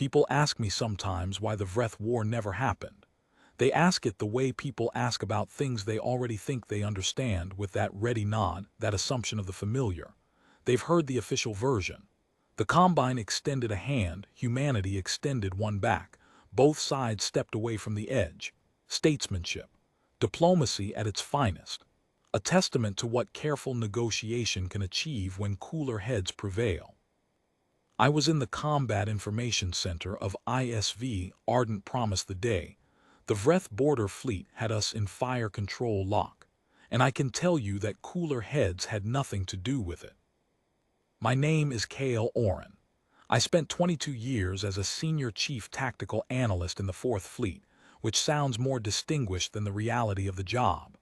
People ask me sometimes why the Vreth War never happened. They ask it the way people ask about things they already think they understand, with that ready nod, that assumption of the familiar. They've heard the official version. The Combine extended a hand, humanity extended one back. Both sides stepped away from the edge. Statesmanship. Diplomacy at its finest. A testament to what careful negotiation can achieve when cooler heads prevail. I was in the Combat Information Center of ISV Ardent Promise the day. The Vreth border fleet had us in fire control lock, and I can tell you that cooler heads had nothing to do with it. My name is Cale Oren. I spent 22 years as a senior chief tactical analyst in the 4th Fleet, which sounds more distinguished than the reality of the job.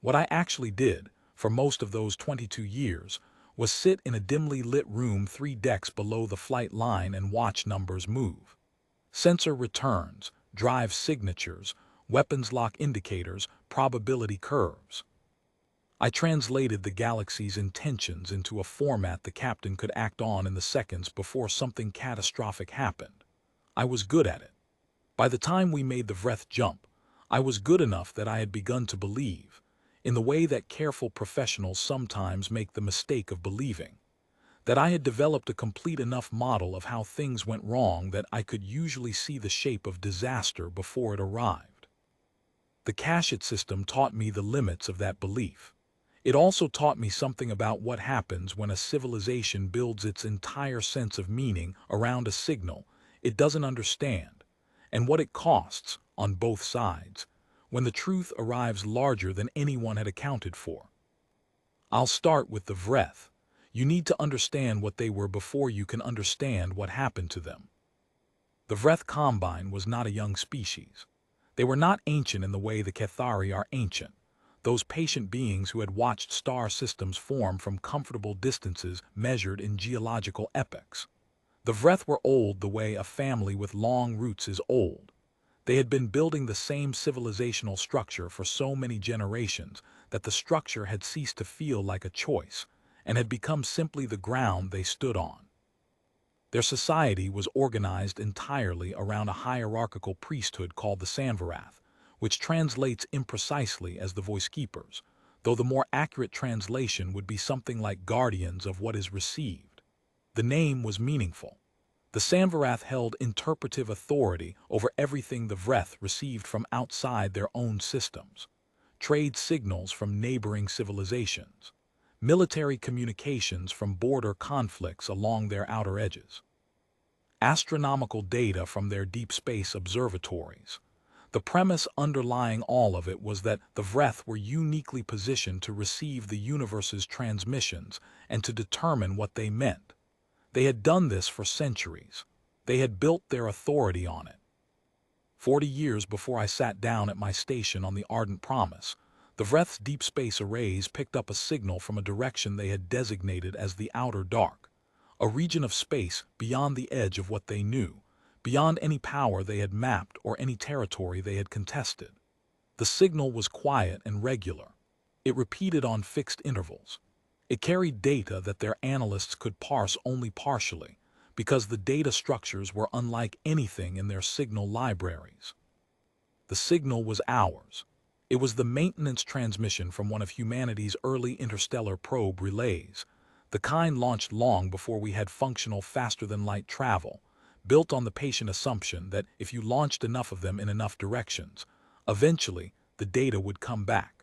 What I actually did, for most of those 22 years, was sit in a dimly lit room 3 decks below the flight line and watch numbers move. Sensor returns, drive signatures, weapons lock indicators, probability curves. I translated the galaxy's intentions into a format the captain could act on in the seconds before something catastrophic happened. I was good at it. By the time we made the Vreth jump, I was good enough that I had begun to believe, in the way that careful professionals sometimes make the mistake of believing, that I had developed a complete enough model of how things went wrong that I could usually see the shape of disaster before it arrived. The Cachet system taught me the limits of that belief. It also taught me something about what happens when a civilization builds its entire sense of meaning around a signal it doesn't understand, and what it costs, on both sides, when the truth arrives larger than anyone had accounted for. I'll start with the Vreth. You need to understand what they were before you can understand what happened to them. The Vreth Combine was not a young species. They were not ancient in the way the Cathari are ancient, those patient beings who had watched star systems form from comfortable distances measured in geological epochs. The Vreth were old the way a family with long roots is old. They had been building the same civilizational structure for so many generations that the structure had ceased to feel like a choice and had become simply the ground they stood on. Their society was organized entirely around a hierarchical priesthood called the Sanvarath, which translates imprecisely as the Voice Keepers, though the more accurate translation would be something like guardians of what is received. The name was meaningful. The Sanvarath held interpretive authority over everything the Vreth received from outside their own systems, trade signals from neighboring civilizations, military communications from border conflicts along their outer edges, astronomical data from their deep space observatories. The premise underlying all of it was that the Vreth were uniquely positioned to receive the universe's transmissions and to determine what they meant. They had done this for centuries. They had built their authority on it. 40 years before I sat down at my station on the Ardent Promise, the Vreth's deep space arrays picked up a signal from a direction they had designated as the Outer Dark, a region of space beyond the edge of what they knew, beyond any power they had mapped or any territory they had contested. The signal was quiet and regular. It repeated on fixed intervals. It carried data that their analysts could parse only partially, because the data structures were unlike anything in their signal libraries. The signal was ours. It was the maintenance transmission from one of humanity's early interstellar probe relays, the kind launched long before we had functional faster-than-light travel, built on the patient assumption that if you launched enough of them in enough directions, eventually the data would come back.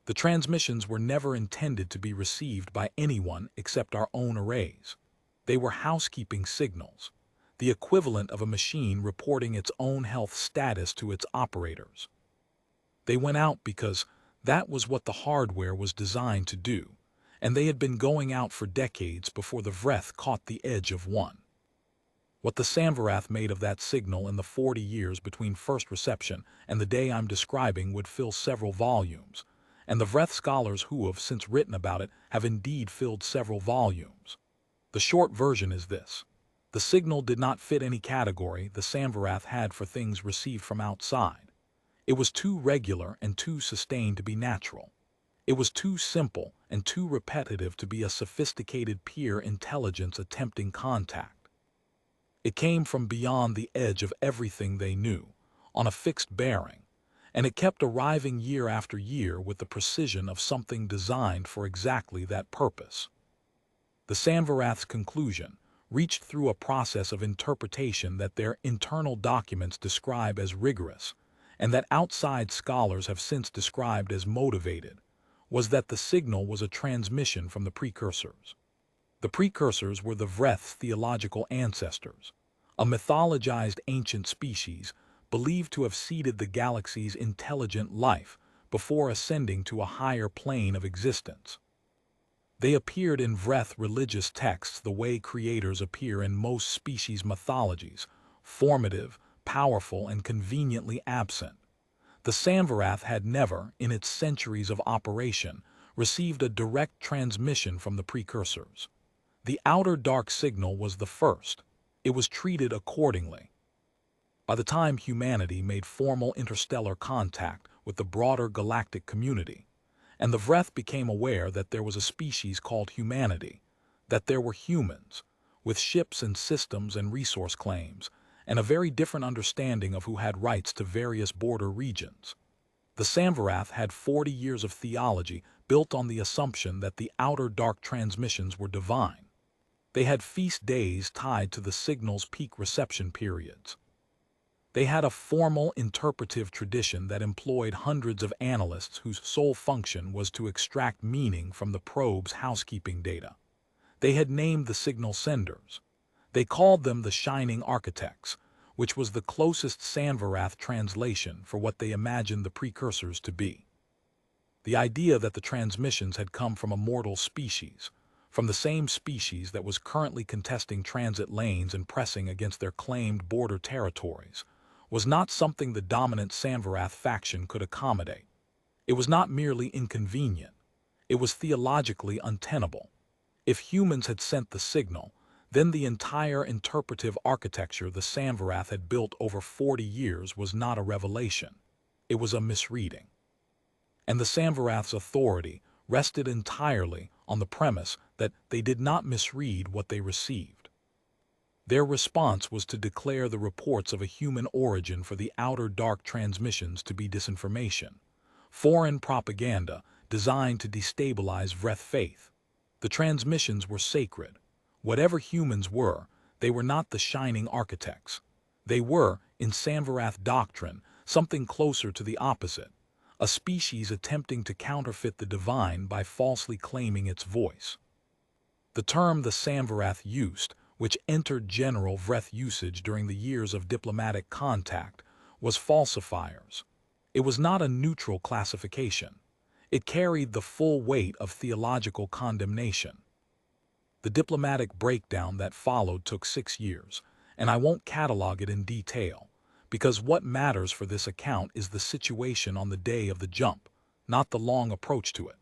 The transmissions were never intended to be received by anyone except our own arrays. They were housekeeping signals, the equivalent of a machine reporting its own health status to its operators. They went out because that was what the hardware was designed to do, and they had been going out for decades before the Vreth caught the edge of one. What the Sanvarath made of that signal in the 40 years between first reception and the day I'm describing would fill several volumes, and the Vreth scholars who have since written about it have indeed filled several volumes. The short version is this. The signal did not fit any category the Sanvarath had for things received from outside. It was too regular and too sustained to be natural. It was too simple and too repetitive to be a sophisticated peer intelligence attempting contact. It came from beyond the edge of everything they knew, on a fixed bearing, and it kept arriving year after year with the precision of something designed for exactly that purpose. The Sanvarath's conclusion, reached through a process of interpretation that their internal documents describe as rigorous, and that outside scholars have since described as motivated, was that the signal was a transmission from the precursors. The precursors were the Vreth's theological ancestors, a mythologized ancient species believed to have seeded the galaxy's intelligent life before ascending to a higher plane of existence. They appeared in Vreth religious texts the way creators appear in most species mythologies, formative, powerful, and conveniently absent. The Sanvarath had never, in its centuries of operation, received a direct transmission from the precursors. The outer dark signal was the first. It was treated accordingly. By the time humanity made formal interstellar contact with the broader galactic community, and the Vreth became aware that there was a species called humanity, that there were humans, with ships and systems and resource claims, and a very different understanding of who had rights to various border regions. The Sanvarath had 40 years of theology built on the assumption that the outer dark transmissions were divine. They had feast days tied to the signal's peak reception periods. They had a formal interpretive tradition that employed hundreds of analysts whose sole function was to extract meaning from the probe's housekeeping data. They had named the signal senders. They called them the Shining Architects, which was the closest Sanvarath translation for what they imagined the precursors to be. The idea that the transmissions had come from a mortal species, from the same species that was currently contesting transit lanes and pressing against their claimed border territories, was not something the dominant Sanvarath faction could accommodate. It was not merely inconvenient. It was theologically untenable. If humans had sent the signal, then the entire interpretive architecture the Sanvarath had built over 40 years was not a revelation. It was a misreading. And the Sanvarath's authority rested entirely on the premise that they did not misread what they received. Their response was to declare the reports of a human origin for the outer dark transmissions to be disinformation, foreign propaganda designed to destabilize Vreth faith. The transmissions were sacred. Whatever humans were, they were not the Shining Architects. They were, in Sanvarath doctrine, something closer to the opposite, a species attempting to counterfeit the divine by falsely claiming its voice. The term the Sanvarath used, which entered general Vreth usage during the years of diplomatic contact, was falsifiers. It was not a neutral classification. It carried the full weight of theological condemnation. The diplomatic breakdown that followed took 6 years, and I won't catalog it in detail, because what matters for this account is the situation on the day of the jump, not the long approach to it.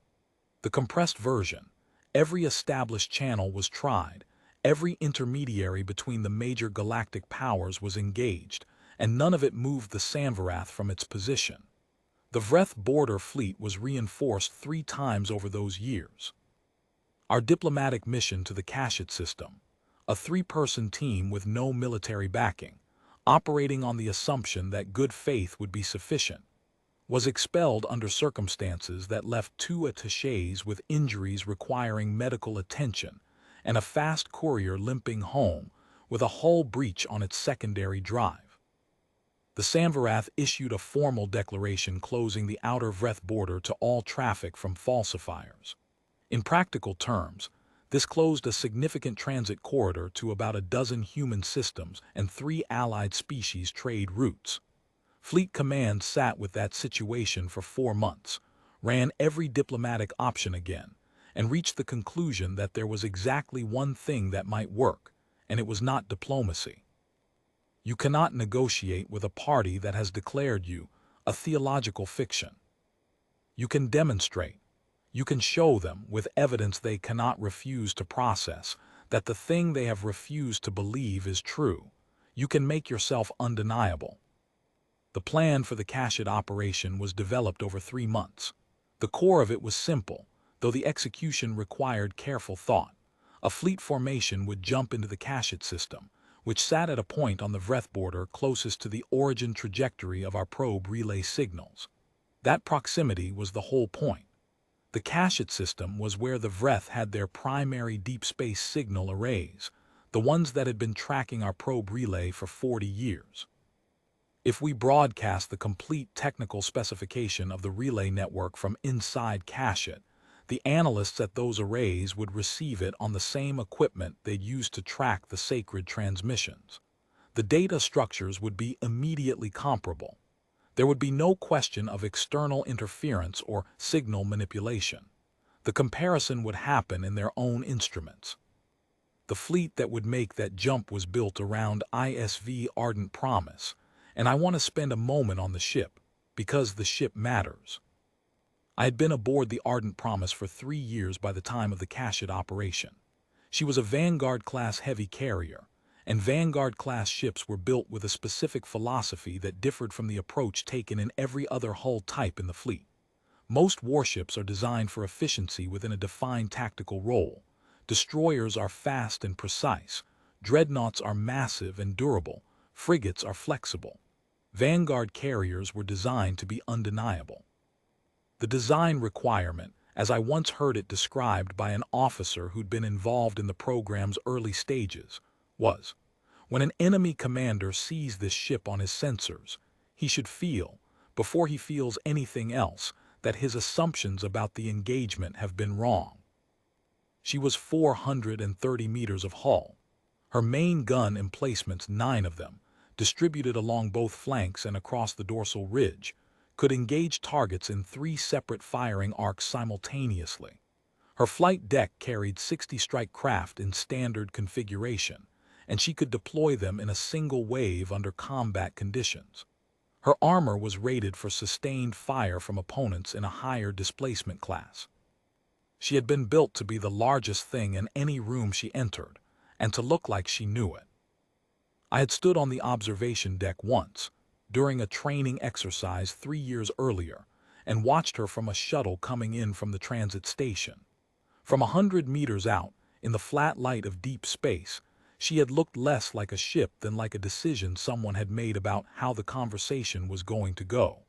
The compressed version: every established channel was tried, every intermediary between the major galactic powers was engaged, and none of it moved the Sanvarath from its position. The Vreth border fleet was reinforced 3 times over those years. Our diplomatic mission to the Kashyyyk system, a 3-person team with no military backing, operating on the assumption that good faith would be sufficient, was expelled under circumstances that left 2 attachés with injuries requiring medical attention and a fast courier limping home with a hull breach on its secondary drive. The Sanvarath issued a formal declaration closing the outer Vreth border to all traffic from falsifiers. In practical terms, this closed a significant transit corridor to about a dozen human systems and 3 allied species trade routes. Fleet Command sat with that situation for 4 months, ran every diplomatic option again, and reached the conclusion that there was exactly one thing that might work, and it was not diplomacy. You cannot negotiate with a party that has declared you a theological fiction. You can demonstrate, you can show them with evidence they cannot refuse to process that the thing they have refused to believe is true. You can make yourself undeniable. The plan for the Kashyyyk operation was developed over 3 months. The core of it was simple, though the execution required careful thought. A fleet formation would jump into the Kashyyyk system, which sat at a point on the Vreth border closest to the origin trajectory of our probe relay signals. That proximity was the whole point. The Cachet system was where the Vreth had their primary deep space signal arrays, the ones that had been tracking our probe relay for 40 years. If we broadcast the complete technical specification of the relay network from inside Cachet, the analysts at those arrays would receive it on the same equipment they'd used to track the sacred transmissions. The data structures would be immediately comparable. There would be no question of external interference or signal manipulation. The comparison would happen in their own instruments. The fleet that would make that jump was built around ISV Ardent Promise, and I want to spend a moment on the ship, because the ship matters. I had been aboard the Ardent Promise for 3 years by the time of the Cachet operation. She was a Vanguard-class heavy carrier, and Vanguard-class ships were built with a specific philosophy that differed from the approach taken in every other hull type in the fleet. Most warships are designed for efficiency within a defined tactical role. Destroyers are fast and precise. Dreadnoughts are massive and durable. Frigates are flexible. Vanguard carriers were designed to be undeniable. The design requirement, as I once heard it described by an officer who'd been involved in the program's early stages, was, when an enemy commander sees this ship on his sensors, he should feel, before he feels anything else, that his assumptions about the engagement have been wrong. She was 430 meters of hull. Her main gun emplacements, 9 of them, distributed along both flanks and across the dorsal ridge, could engage targets in 3 separate firing arcs simultaneously. Her flight deck carried 60 strike craft in standard configuration, and she could deploy them in a single wave under combat conditions. Her armor was rated for sustained fire from opponents in a higher displacement class. She had been built to be the largest thing in any room she entered, and to look like she knew it. I had stood on the observation deck once, during a training exercise 3 years earlier, and watched her from a shuttle coming in from the transit station. From 100 meters out, in the flat light of deep space, she had looked less like a ship than like a decision someone had made about how the conversation was going to go.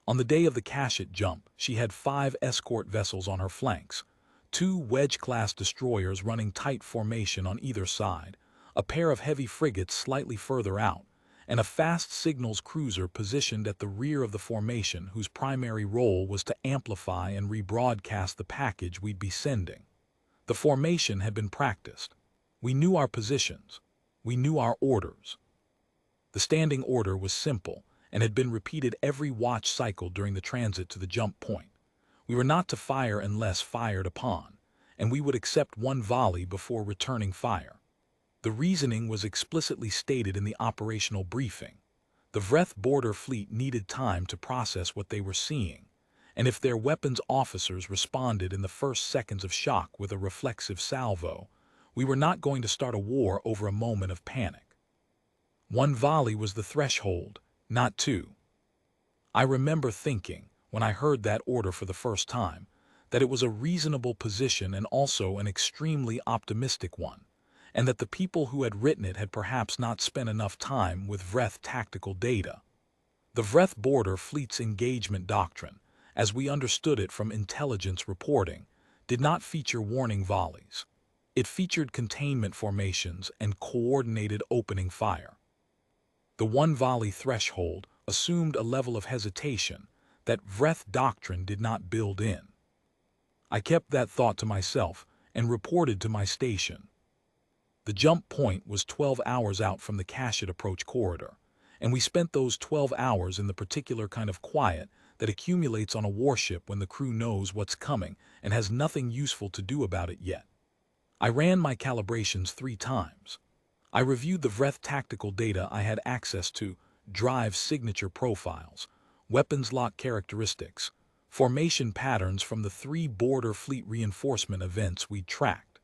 On the day of the Cachet jump, she had 5 escort vessels on her flanks, 2 Wedge-class destroyers running tight formation on either side, a pair of heavy frigates slightly further out, and a fast signals cruiser positioned at the rear of the formation whose primary role was to amplify and rebroadcast the package we'd be sending. The formation had been practiced. We knew our positions. We knew our orders. The standing order was simple and had been repeated every watch cycle during the transit to the jump point. We were not to fire unless fired upon, and we would accept 1 volley before returning fire. The reasoning was explicitly stated in the operational briefing. The Vreth border fleet needed time to process what they were seeing, and if their weapons officers responded in the first seconds of shock with a reflexive salvo, we were not going to start a war over a moment of panic. 1 volley was the threshold, not 2. I remember thinking, when I heard that order for the first time, that it was a reasonable position and also an extremely optimistic one, and that the people who had written it had perhaps not spent enough time with Vreth tactical data. The Vreth border fleet's engagement doctrine, as we understood it from intelligence reporting, did not feature warning volleys. It featured containment formations and coordinated opening fire. The 1 volley threshold assumed a level of hesitation that Vreth doctrine did not build in. I kept that thought to myself and reported to my station. The jump point was 12 hours out from the Cachet approach corridor, and we spent those 12 hours in the particular kind of quiet that accumulates on a warship when the crew knows what's coming and has nothing useful to do about it yet. I ran my calibrations 3 times. I reviewed the Vreth tactical data I had access to, drive signature profiles, weapons lock characteristics, formation patterns from the 3 border fleet reinforcement events we'd tracked.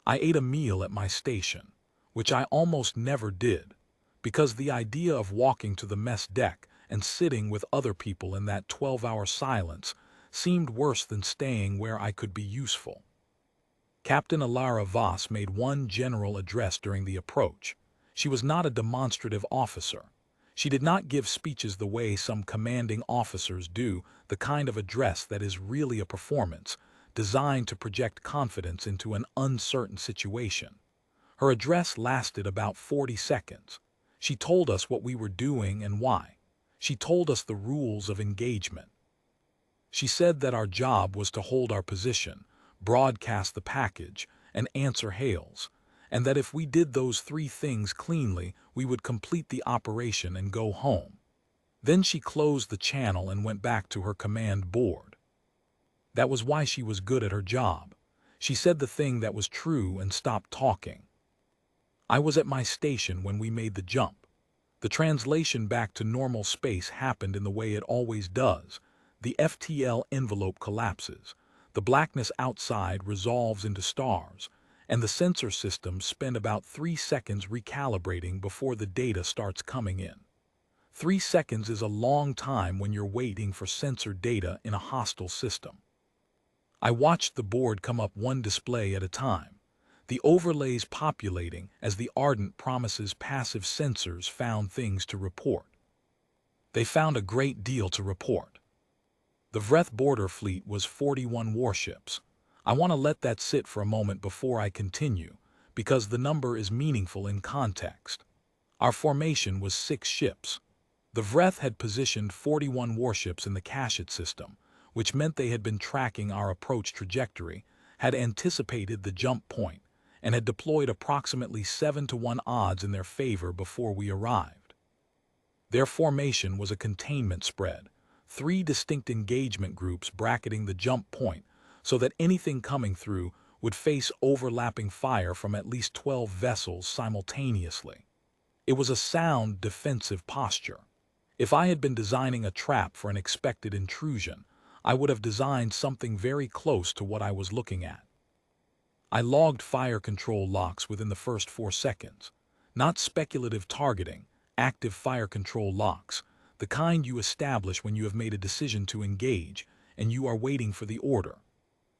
I ate a meal at my station, which I almost never did, because the idea of walking to the mess deck and sitting with other people in that 12-hour silence seemed worse than staying where I could be useful. Captain Alara Voss made one general address during the approach. She was not a demonstrative officer. She did not give speeches the way some commanding officers do, the kind of address that is really a performance, designed to project confidence into an uncertain situation. Her address lasted about 40 seconds. She told us what we were doing and why. She told us the rules of engagement. She said that our job was to hold our position, broadcast the package, and answer hails, and that if we did those three things cleanly, we would complete the operation and go home. Then she closed the channel and went back to her command board. That was why she was good at her job. She said the thing that was true and stopped talking. I was at my station when we made the jump. The translation back to normal space happened in the way it always does. The FTL envelope collapses. The blackness outside resolves into stars, and the sensor systems spend about 3 seconds recalibrating before the data starts coming in. 3 seconds is a long time when you're waiting for sensor data in a hostile system. I watched the board come up one display at a time, the overlays populating as the Ardent Promises passive sensors found things to report. They found a great deal to report. The Vreth border fleet was 41 warships. I want to let that sit for a moment before I continue, because the number is meaningful in context. Our formation was 6 ships. The Vreth had positioned 41 warships in the Kashyyyk system, which meant they had been tracking our approach trajectory, had anticipated the jump point, and had deployed approximately 7-to-1 odds in their favor before we arrived. Their formation was a containment spread, 3 distinct engagement groups bracketing the jump point so that anything coming through would face overlapping fire from at least 12 vessels simultaneously. It was a sound defensive posture. If I had been designing a trap for an expected intrusion, I would have designed something very close to what I was looking at. I logged fire control locks within the first 4 seconds. Not speculative targeting, active fire control locks, the kind you establish when you have made a decision to engage and you are waiting for the order.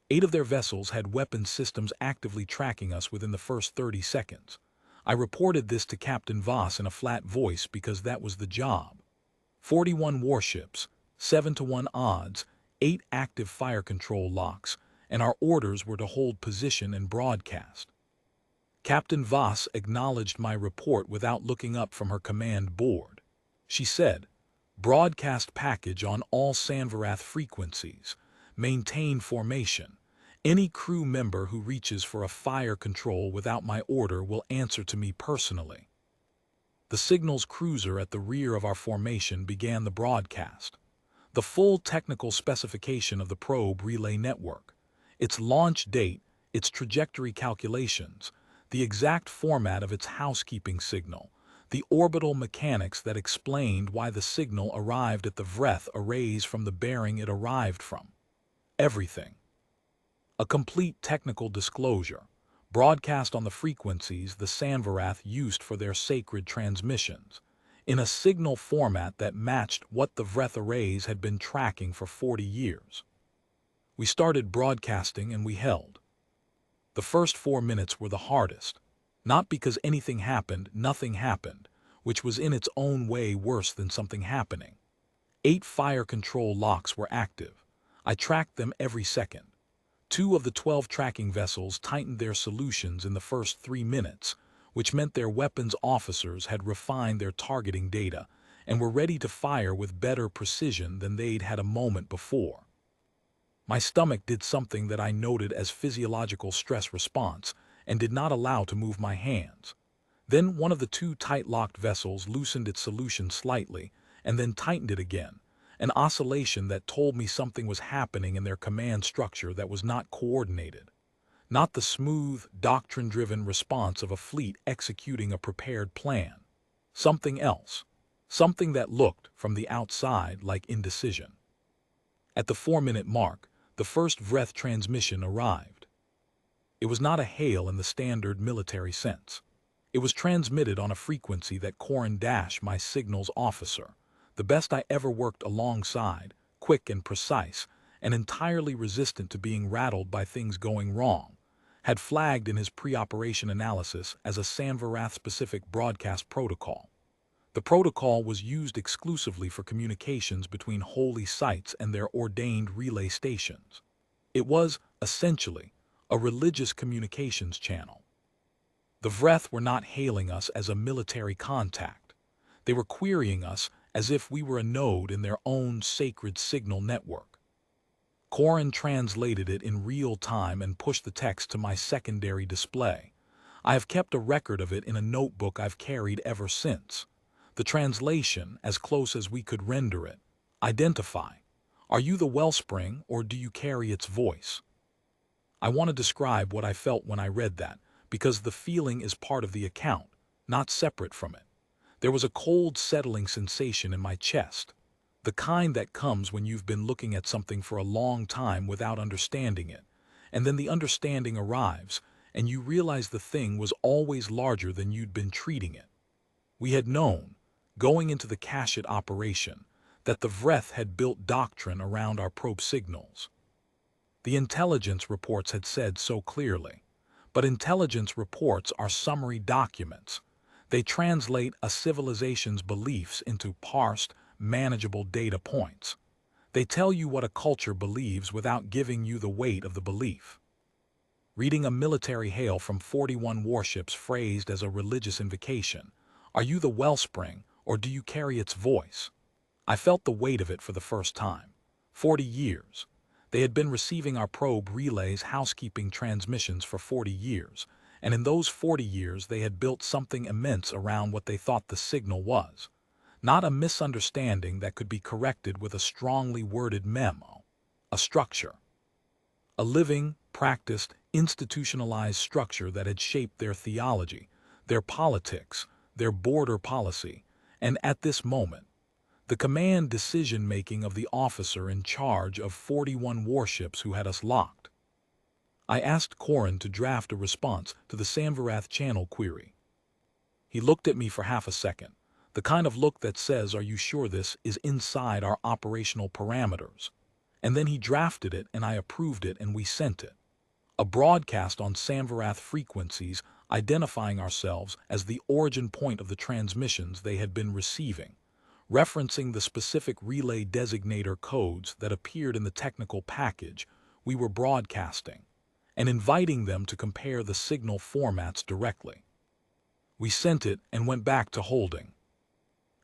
8 of their vessels had weapons systems actively tracking us within the first 30 seconds. I reported this to Captain Voss in a flat voice because that was the job. 41 warships, 7-to-1 odds, 8 active fire control locks, and our orders were to hold position and broadcast. Captain Voss acknowledged my report without looking up from her command board. She said, "Broadcast package on all Sanvarath frequencies. Maintain formation. Any crew member who reaches for a fire control without my order will answer to me personally." The signals cruiser at the rear of our formation began the broadcast. The full technical specification of the probe relay network, its launch date, its trajectory calculations, the exact format of its housekeeping signal, the orbital mechanics that explained why the signal arrived at the Vreth arrays from the bearing it arrived from. Everything. A complete technical disclosure, broadcast on the frequencies the Sanvarath used for their sacred transmissions, in a signal format that matched what the Vreth arrays had been tracking for 40 years. We started broadcasting and we held. The first 4 minutes were the hardest. Not because anything happened, nothing happened, which was in its own way worse than something happening. 8 fire control locks were active. I tracked them every second. 2 of the 12 tracking vessels tightened their solutions in the first 3 minutes, which meant their weapons officers had refined their targeting data and were ready to fire with better precision than they'd had a moment before. My stomach did something that I noted as physiological stress response and did not allow to move my hands. Then one of the 2 tight-locked vessels loosened its solution slightly and then tightened it again, an oscillation that told me something was happening in their command structure that was not coordinated. Not the smooth, doctrine-driven response of a fleet executing a prepared plan. Something else. Something that looked, from the outside, like indecision. At the 4-minute mark, the first Vreth transmission arrived. It was not a hail in the standard military sense. It was transmitted on a frequency that Corin Dash, my signals officer, the best I ever worked alongside, quick and precise, and entirely resistant to being rattled by things going wrong, had flagged in his pre-operation analysis as a Samvarath-specific broadcast protocol. The protocol was used exclusively for communications between holy sites and their ordained relay stations. It was, essentially, a religious communications channel. The Vreth were not hailing us as a military contact. They were querying us as if we were a node in their own sacred signal network. Corin translated it in real time and pushed the text to my secondary display. I have kept a record of it in a notebook I've carried ever since. The translation, as close as we could render it: identify. Are you the wellspring, or do you carry its voice? I want to describe what I felt when I read that, because the feeling is part of the account, not separate from it. There was a cold, settling sensation in my chest, the kind that comes when you've been looking at something for a long time without understanding it, and then the understanding arrives, and you realize the thing was always larger than you'd been treating it. We had known, going into the Kashyyyk operation, that the Vreth had built doctrine around our probe signals. The intelligence reports had said so clearly. But intelligence reports are summary documents. They translate a civilization's beliefs into parsed, manageable data points. They tell you what a culture believes without giving you the weight of the belief. Reading a military hail from 41 warships phrased as a religious invocation, "Are you the wellspring, or do you carry its voice?" I felt the weight of it for the first time. 40 years. They had been receiving our probe relays' housekeeping transmissions for 40 years, and in those 40 years they had built something immense around what they thought the signal was. Not a misunderstanding that could be corrected with a strongly worded memo. A structure. A living, practiced, institutionalized structure that had shaped their theology, their politics, their border policy, and at this moment, the command decision-making of the officer in charge of 41 warships who had us locked. I asked Corin to draft a response to the Samvarath channel query. He looked at me for half a second, the kind of look that says, "Are you sure this is inside our operational parameters?" And then he drafted it and I approved it and we sent it. A broadcast on Samvarath frequencies identifying ourselves as the origin point of the transmissions they had been receiving, referencing the specific relay designator codes that appeared in the technical package we were broadcasting, and inviting them to compare the signal formats directly. We sent it and went back to holding.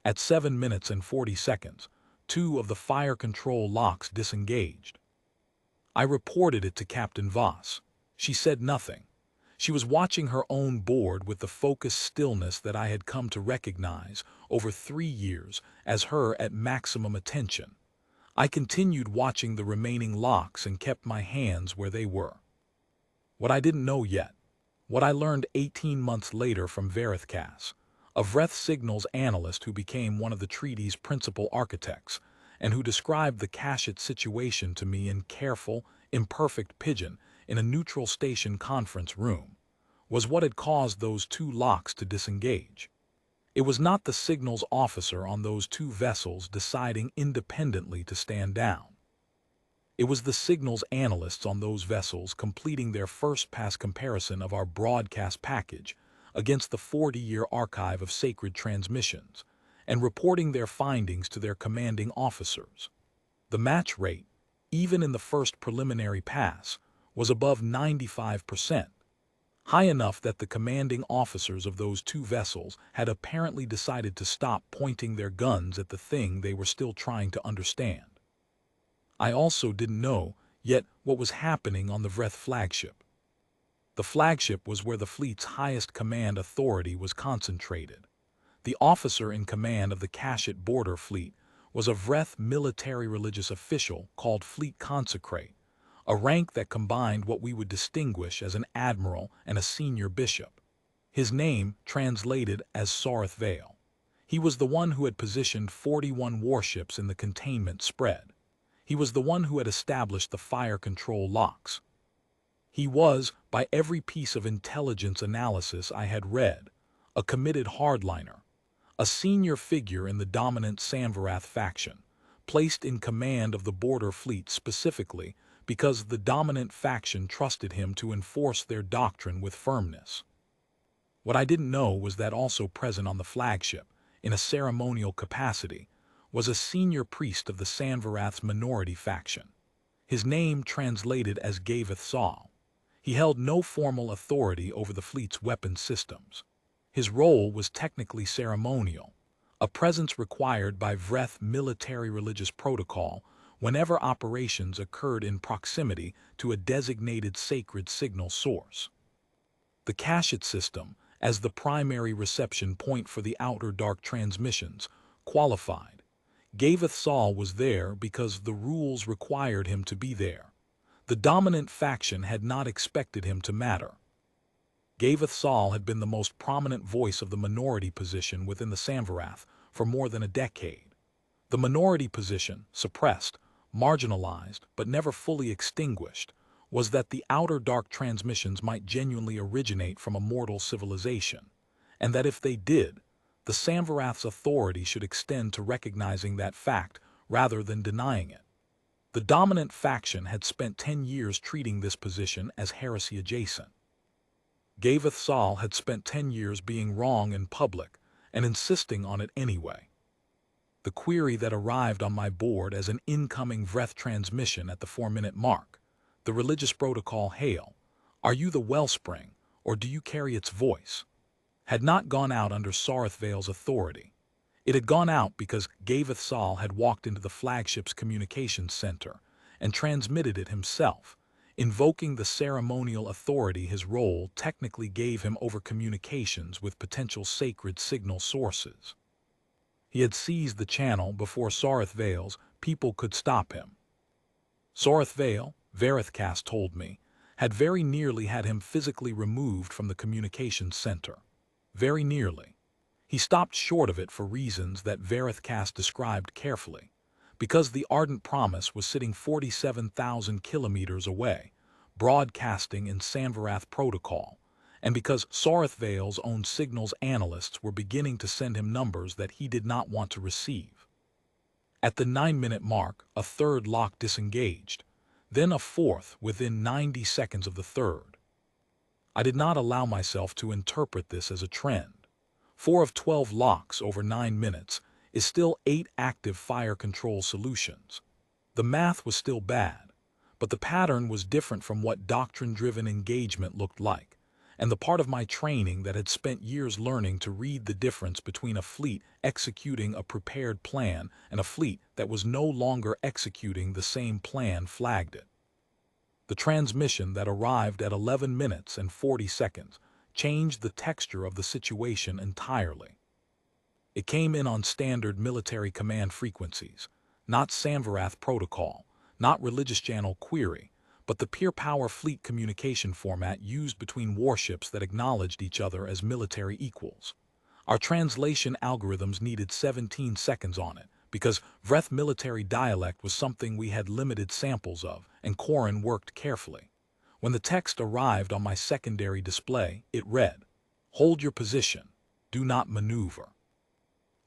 At 7 minutes and 40 seconds, 2 of the fire control locks disengaged. I reported it to Captain Voss. She said nothing. She was watching her own board with the focused stillness that I had come to recognize over 3 years as her at maximum attention. I continued watching the remaining locks and kept my hands where they were. What I didn't know yet, what I learned 18 months later from Verithkas, a Vreth signals analyst who became one of the treaty's principal architects, and who described the Kashyyyk situation to me in careful, imperfect pidgin in a neutral station conference room, was what had caused those 2 locks to disengage. It was not the signals officer on those 2 vessels deciding independently to stand down. It was the signals analysts on those vessels completing their first-pass comparison of our broadcast package against the 40-year archive of sacred transmissions, and reporting their findings to their commanding officers. The match rate, even in the first preliminary pass, was above 95%, high enough that the commanding officers of those 2 vessels had apparently decided to stop pointing their guns at the thing they were still trying to understand. I also didn't know yet what was happening on the Vreth flagship. The flagship was where the fleet's highest command authority was concentrated. The officer in command of the Kashyyyk border fleet was a Vreth military religious official called Fleet Consecrate, a rank that combined what we would distinguish as an admiral and a senior bishop. His name translated as Sarith Vale. He was the one who had positioned 41 warships in the containment spread. He was the one who had established the fire control locks. He was, by every piece of intelligence analysis I had read, a committed hardliner, a senior figure in the dominant Samvarath faction, placed in command of the border fleet specifically because the dominant faction trusted him to enforce their doctrine with firmness. What I didn't know was that also present on the flagship, in a ceremonial capacity, was a senior priest of the Sanvarath's minority faction. His name translated as Gaveth Saul. He held no formal authority over the fleet's weapon systems. His role was technically ceremonial, a presence required by Vreth military religious protocol whenever operations occurred in proximity to a designated sacred signal source. The Kashyyyk system, as the primary reception point for the outer dark transmissions, qualified. Gaveth Saul was there because the rules required him to be there. The dominant faction had not expected him to matter. Gaveth Saul had been the most prominent voice of the minority position within the Sanvarath for more than a decade. The minority position, suppressed, marginalized, but never fully extinguished, was that the outer dark transmissions might genuinely originate from a mortal civilization, and that if they did, the Sanvarath's authority should extend to recognizing that fact rather than denying it. The dominant faction had spent 10 years treating this position as heresy adjacent. Gaveth Saul had spent 10 years being wrong in public and insisting on it anyway. The query that arrived on my board as an incoming Vreth transmission at the 4-minute mark, the religious protocol hail, "Are you the wellspring, or do you carry its voice?" had not gone out under Sareth Vale's authority. It had gone out because Gaveth Saul had walked into the flagship's communications center and transmitted it himself, invoking the ceremonial authority his role technically gave him over communications with potential sacred signal sources. He had seized the channel before Sareth Vale's people could stop him. Sareth Vale, Varithcast told me, had very nearly had him physically removed from the communications center. Very nearly. He stopped short of it for reasons that Varithcast described carefully, because the Ardent Promise was sitting 47,000 kilometers away, broadcasting in Sanvarath protocol, and because Sareth Vale's own signals analysts were beginning to send him numbers that he did not want to receive. At the 9-minute mark, a third lock disengaged, then a fourth within 90 seconds of the third. I did not allow myself to interpret this as a trend. 4 of 12 locks over 9 minutes is still 8 active fire control solutions. The math was still bad, but the pattern was different from what doctrine-driven engagement looked like, and the part of my training that had spent years learning to read the difference between a fleet executing a prepared plan and a fleet that was no longer executing the same plan flagged it. The transmission that arrived at 11 minutes and 40 seconds changed the texture of the situation entirely. It came in on standard military command frequencies, not Sanvarath protocol, not religious channel query, but the pure power fleet communication format used between warships that acknowledged each other as military equals. Our translation algorithms needed 17 seconds on it, because Vreth military dialect was something we had limited samples of, and Corin worked carefully. When the text arrived on my secondary display, it read, "Hold your position. Do not maneuver.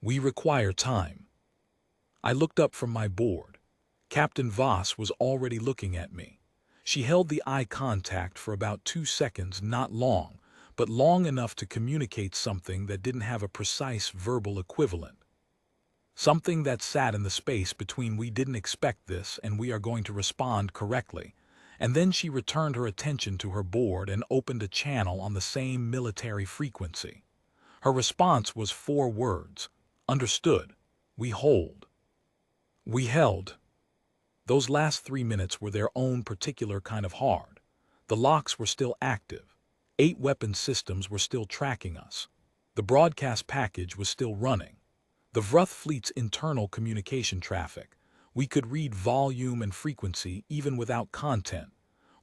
We require time." I looked up from my board. Captain Voss was already looking at me. She held the eye contact for about 2 seconds, not long, but long enough to communicate something that didn't have a precise verbal equivalent. Something that sat in the space between "we didn't expect this" and "we are going to respond correctly," and then she returned her attention to her board and opened a channel on the same military frequency. Her response was 4 words. "Understood. We hold." We held. Those last 3 minutes were their own particular kind of hard. The locks were still active. 8 weapon systems were still tracking us. The broadcast package was still running. The Vreth fleet's internal communication traffic, we could read volume and frequency even without content,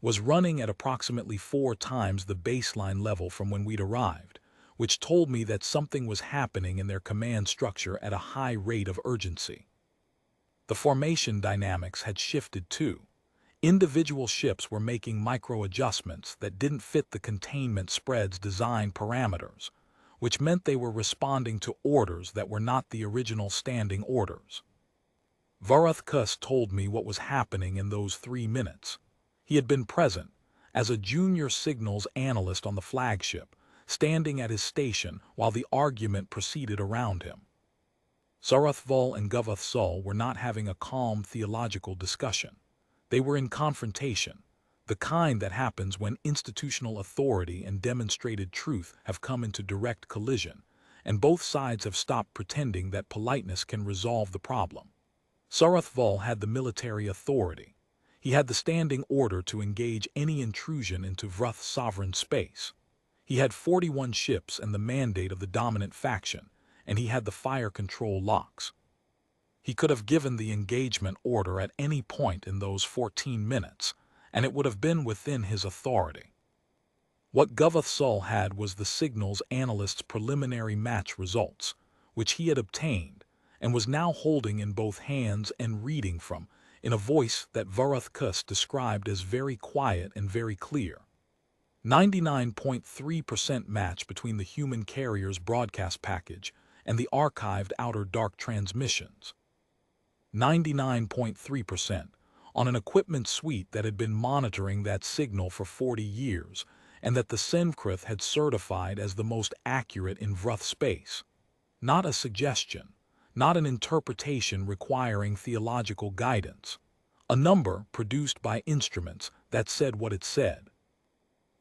was running at approximately 4 times the baseline level from when we'd arrived, which told me that something was happening in their command structure at a high rate of urgency. The formation dynamics had shifted too. Individual ships were making micro-adjustments that didn't fit the containment spread's design parameters, which meant they were responding to orders that were not the original standing orders. Varithcast told me what was happening in those 3 minutes. He had been present, as a junior signals analyst on the flagship, standing at his station while the argument proceeded around him. Sarathval and Guvathsal were not having a calm theological discussion. They were in confrontation, the kind that happens when institutional authority and demonstrated truth have come into direct collision, and both sides have stopped pretending that politeness can resolve the problem. Sarathval had the military authority. He had the standing order to engage any intrusion into Vruth's sovereign space. He had 41 ships and the mandate of the dominant faction, and he had the fire control locks. He could have given the engagement order at any point in those 14 minutes, and it would have been within his authority. What Guvathsal had was the signals analyst's preliminary match results, which he had obtained, and was now holding in both hands and reading from, in a voice that Varuthkus described as very quiet and very clear. 99.3% match between the human carrier's broadcast package and the archived outer dark transmissions. 99.3% on an equipment suite that had been monitoring that signal for 40 years and that the Senkrith had certified as the most accurate in Vruth space. Not a suggestion, not an interpretation requiring theological guidance. A number produced by instruments that said what it said.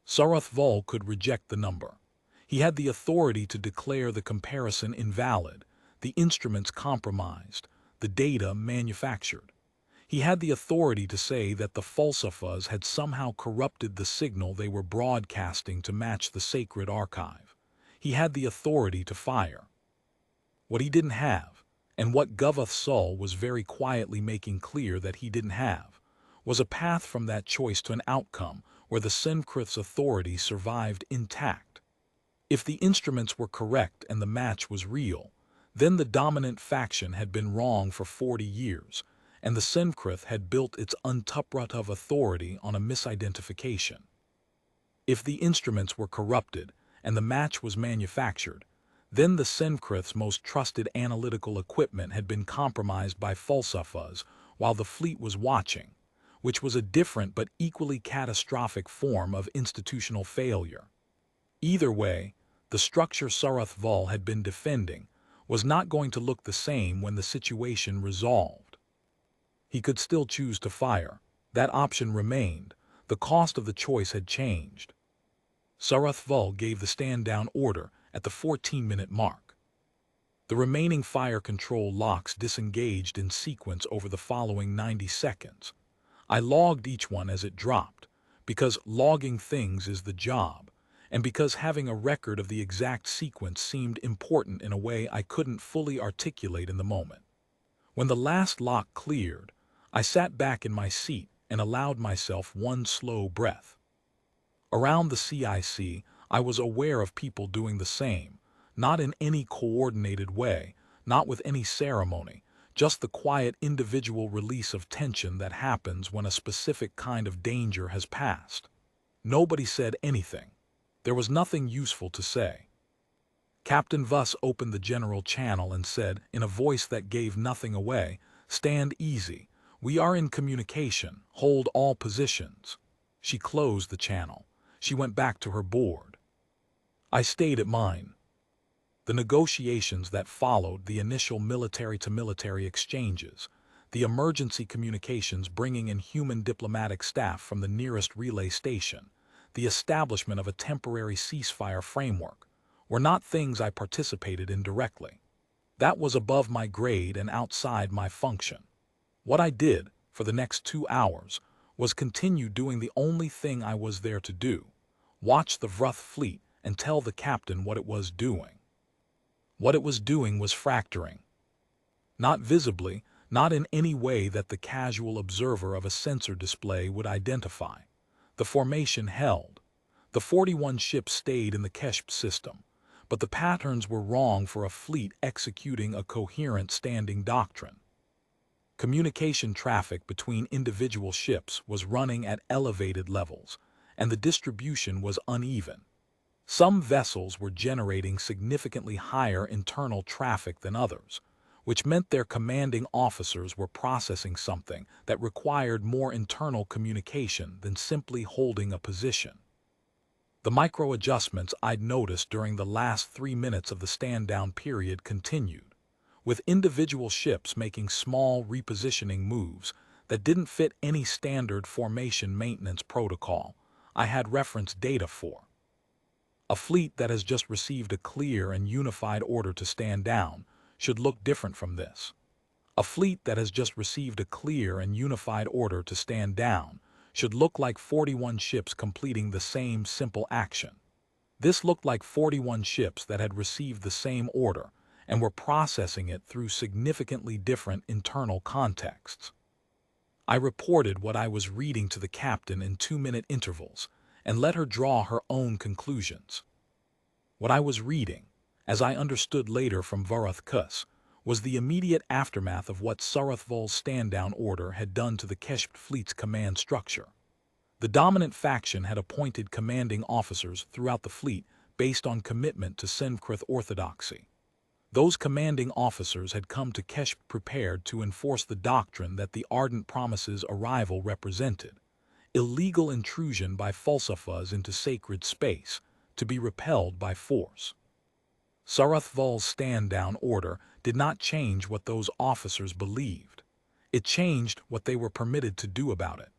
Sarathval could reject the number. He had the authority to declare the comparison invalid, the instruments compromised, the data manufactured. He had the authority to say that the falsifas had somehow corrupted the signal they were broadcasting to match the sacred archive. He had the authority to fire. What he didn't have, and what Guvathsal was very quietly making clear that he didn't have, was a path from that choice to an outcome where the Senkrith's authority survived intact. If the instruments were correct and the match was real, then the dominant faction had been wrong for 40 years, and the Senkrith had built its untuprat authority on a misidentification. If the instruments were corrupted and the match was manufactured, then the Senkrith's most trusted analytical equipment had been compromised by falsifas while the fleet was watching, which was a different but equally catastrophic form of institutional failure. Either way, the structure Sarathval had been defending was not going to look the same when the situation resolved. He could still choose to fire. That option remained. The cost of the choice had changed. Sarathval gave the stand-down order at the 14-minute mark. The remaining fire control locks disengaged in sequence over the following 90 seconds. I logged each one as it dropped, because logging things is the job, and because having a record of the exact sequence seemed important in a way I couldn't fully articulate in the moment. When the last lock cleared, I sat back in my seat and allowed myself one slow breath. Around the CIC, I was aware of people doing the same, not in any coordinated way, not with any ceremony, just the quiet individual release of tension that happens when a specific kind of danger has passed. Nobody said anything. There was nothing useful to say. Captain Vuss opened the general channel and said, in a voice that gave nothing away, "Stand easy. We are in communication. Hold all positions." She closed the channel. She went back to her board. I stayed at mine. The negotiations that followed the initial military-to-military exchanges, the emergency communications bringing in human diplomatic staff from the nearest relay station, the establishment of a temporary ceasefire framework, were not things I participated in directly. That was above my grade and outside my function. What I did, for the next 2 hours, was continue doing the only thing I was there to do: watch the Vruth fleet and tell the captain what it was doing. What it was doing was fracturing. Not visibly, not in any way that the casual observer of a sensor display would identify. The formation held. The 41 ships stayed in the Keshp system, but the patterns were wrong for a fleet executing a coherent standing doctrine. Communication traffic between individual ships was running at elevated levels, and the distribution was uneven. Some vessels were generating significantly higher internal traffic than others, which meant their commanding officers were processing something that required more internal communication than simply holding a position. The micro-adjustments I'd noticed during the last 3 minutes of the stand-down period continued, with individual ships making small repositioning moves that didn't fit any standard formation maintenance protocol I had reference data for. A fleet that has just received a clear and unified order to stand down should look different from this. A fleet that has just received a clear and unified order to stand down should look like 41 ships completing the same simple action. This looked like 41 ships that had received the same order and were processing it through significantly different internal contexts. I reported what I was reading to the captain in 2-minute intervals and let her draw her own conclusions. What I was reading, as I understood later from Varuth, was the immediate aftermath of what Sarathvol's stand-down order had done to the Kesht fleet's command structure. The dominant faction had appointed commanding officers throughout the fleet based on commitment to Senkrith orthodoxy. Those commanding officers had come to Kesht prepared to enforce the doctrine that the Ardent Promise's arrival represented: illegal intrusion by falsafas into sacred space, to be repelled by force. Sarathvol's stand-down order did not change what those officers believed. It changed what they were permitted to do about it.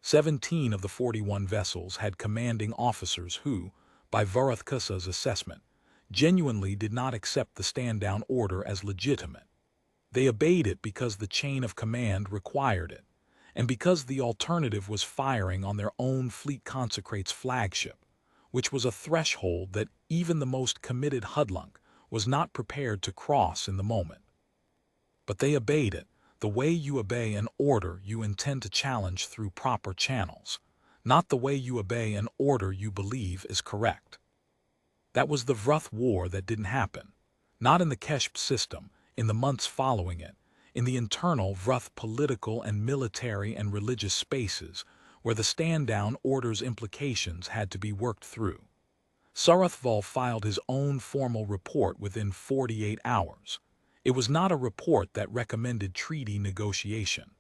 17 of the 41 vessels had commanding officers who, by Varuth's assessment, genuinely did not accept the stand-down order as legitimate. They obeyed it because the chain of command required it, and because the alternative was firing on their own fleet consecrate's flagship, which was a threshold that even the most committed Hudlunk was not prepared to cross in the moment. But they obeyed it, the way you obey an order you intend to challenge through proper channels, not the way you obey an order you believe is correct. That was the Varuth War that didn't happen, not in the Kesht system, in the months following it, in the internal Varuth political and military and religious spaces where the stand-down order's implications had to be worked through. Sarathvol filed his own formal report within 48 hours. It was not a report that recommended treaty negotiation.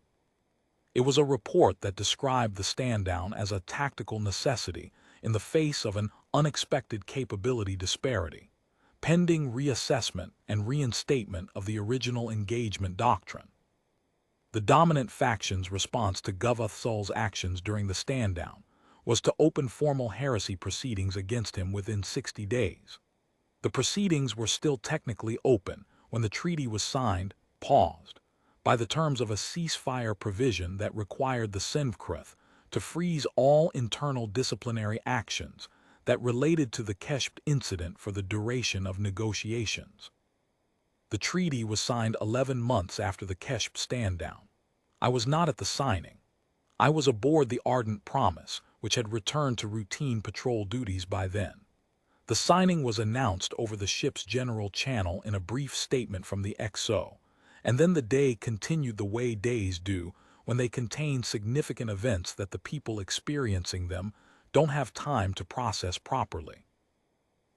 It was a report that described the stand-down as a tactical necessity in the face of an unexpected capability disparity, pending reassessment and reinstatement of the original engagement doctrine. The dominant faction's response to Gavathsul's actions during the stand-down was to open formal heresy proceedings against him within 60 days. The proceedings were still technically open when the treaty was signed, paused, by the terms of a ceasefire provision that required the Senkrith to freeze all internal disciplinary actions that related to the Kesht incident for the duration of negotiations. The treaty was signed 11 months after the Kesht stand-down. I was not at the signing. I was aboard the Ardent Promise, which had returned to routine patrol duties by then. The signing was announced over the ship's general channel in a brief statement from the XO, and then the day continued the way days do when they contain significant events that the people experiencing them don't have time to process properly.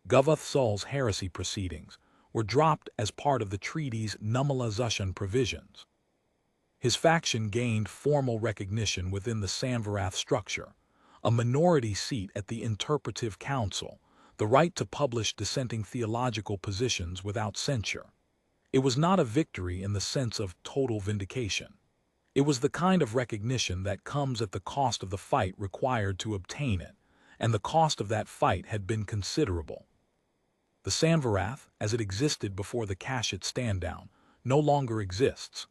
Gavathsul's heresy proceedings were dropped as part of the treaty's normalization provisions. His faction gained formal recognition within the Samvarath structure, a minority seat at the Interpretive Council, the right to publish dissenting theological positions without censure. It was not a victory in the sense of total vindication. It was the kind of recognition that comes at the cost of the fight required to obtain it, and the cost of that fight had been considerable. The Samvarath, as it existed before the Kashit stand-down, no longer exists.